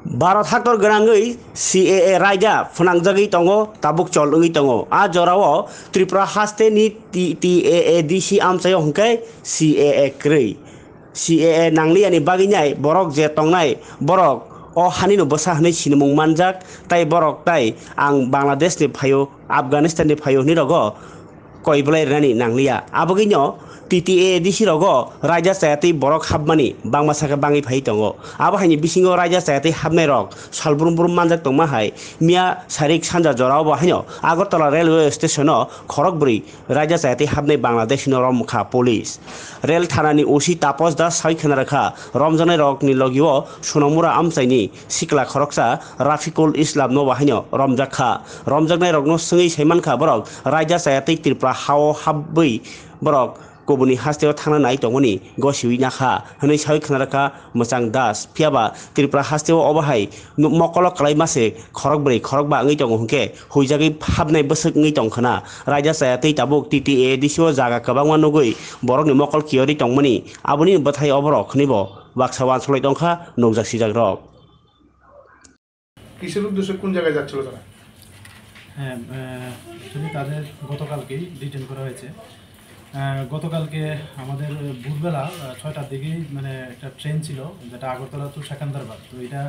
भारत हादर गोनाङै CAA रायजा फोनांजागै दङ ताबुक चलङै दङ आ जराव त्रिपुरा हास्टेनि TAA DC आमसायाव हंकै CAA क्रै CAA नांलियानि बागिनाय बरक जे तंनाय बरक o hani no basa hani sinumung manjak tai borok tai ang Bangladesh ni phayo Afghanistan ni phayo ni rogo koiblai rani nanglia abogino TTA DC rogo raja sayati borok habmani bangma saka bangi phai tongo abo haini bisingo raja sayati habnai rok salbrum brum manjak tongma hai mia sarik sanja jorao bo haino Agartala railway station o khorokbri raja sayati habnai Bangladesh no romkha police rail thanani OC Tapos Das sai khanarkha romjanai rok ni logio Sonamura amsaini sikla khoroksa Rafikul Islam no haino romjakha romjaknai rok no sungei saimankha borok raja sayati Tripura hao habbai borok kobuni hasteo thangna nai tongoni gosiwi nakha hwnui sai khanarkha Mochang Das phiaba Tripura hasteo obahai mokolo kalai mase khorokba ngai tongo hungke huijagi habnai bosok ngai tongkhana raja sayati tabuk TTA disio jaga kabangma nugui borok ni mokol kiori tongmani aboni bathai oborok khnibo baksawan solai tongkha nokjaksi jagrok কিসের উদ্দেশ্যে কোন জায়গায় যাচ্ছিল তারা? হ্যাঁ, যদি তাদের গতকালকেই ডিটেন করা হয়েছে। গতকালকে আমাদের ভোরবেলা 6টার দিকেই মানে একটা ট্রেন ছিল যেটা আগরতলা টু সেকেন্দ্রাবাদ। তো এটা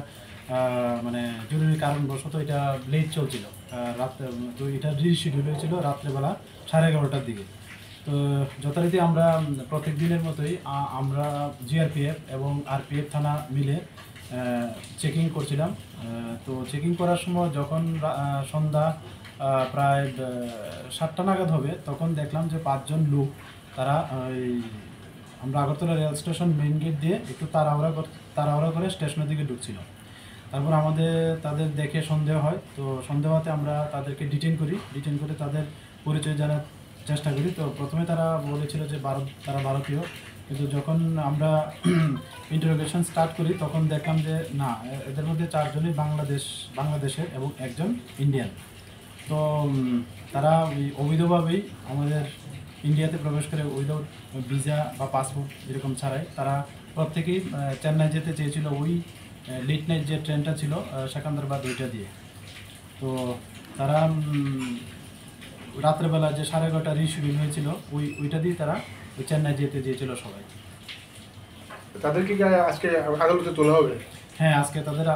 মানে জরুরি কারণবশত এটা লেট চলছিল। তো এটা রিশিডিউল হয়েছিল রাত্রেবেলা 11:30টার দিকে। তো যথারীতি আমরা প্রত্যেক দিনের মতোই আমরা GRPF এবং RPF থানা মিলে চেকিং করছিলাম। তো চেকিং করার সময় যখন সন্ধ্যা প্রায় 7টা নাগাদ হবে তখন দেখলাম যে 5 জন লোক তারা আমরা Agartala rail station main gate দিয়ে একটু তাড়াহুড়া করে স্টেশনের দিকে ঢুকছিল। তারপর তাদের দেখে সন্দেহ হয়। তো সন্দেহ হতে আমরা তাদেরকে ডিটেন করে তাদের পরিচয় জানার চেষ্টা করি। তো প্রথমে তারা বলেছিল যে তারা ভারতীয়, কিন্তু যখন আমরা ইন্টারোগেশন স্টার্ট করি তখন দেখলাম যে না, এদের মধ্যে 4 জনই বাংলাদেশের এবং একজন ইন্ডিয়ান। তো তারা অবৈধভাবেই আমাদের ইন্ডিয়াতে প্রবেশ করে উইদাউট ভিসা বা পাসপোর্ট এরকম ছাড়াই তারা প্রত্যেকেই চেন্নাই যেতে চেয়েছিল ওই লেট নাইট যে ট্রেনটা ছিল সেকেন্দ্রাবাদ ওইটা দিয়ে। তো তারা রাত্রেবেলা যে 11:30 রিশিডিউল হয়েছিল ওইটা দিয়ে তারা ওই চেন্নাই যেতে চেয়েছিল সবাই। তাদেরকে কি আজকে আদালতে তোলা হবে? হ্যাঁ, আজকে তাদের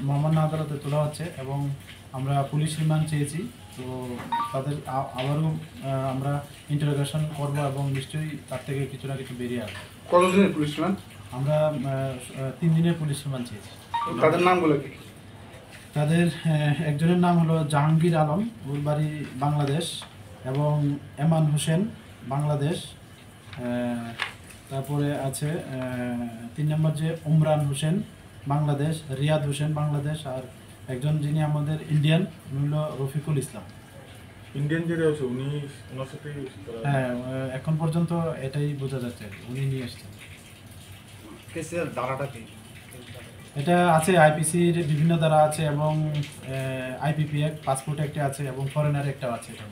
মহামান্য আদালতে তোলা হচ্ছে এবং আমরা পুলিশ রিমান্ড চেয়েছি। তো তাদের আবারও আমরা ইন্টারোগেশন করবো এবং নিশ্চয়ই তার থেকে কিছু না কিছু বেরিয়ে আসবে। কতদিনের পুলিশ রিমান্ড? আমরা 3 দিনের পুলিশ রিমান্ড চেয়েছি। তাদের নামগুলো কি? তাদের একজনের নাম হলো জাহাঙ্গীর আলম, ওর বাড়ি বাংলাদেশ, এবং এমান হোসেন বাংলাদেশ। তারপরে আছে 3 নম্বর যে উমরান হোসেন বাংলাদেশ, রিয়াদ হোসেন বাংলাদেশ, আর একজন যিনি আমাদের ইন্ডিয়ান উনি হলো রফিকুল ইসলাম। ইন্ডিয়ান যে রয়েছে উনি ওনার সাথে? হ্যাঁ, এখন পর্যন্ত এটাই বোঝা যাচ্ছে, উনি নিয়ে এসছেন। কেসের ধারাটা কি? এটা আছে IPCর বিভিন্ন ধারা আছে এবং IPP অ্যাক্ট, পাসপোর্ট অ্যাক্টে আছে এবং ফরেনার একটা আছে এটা।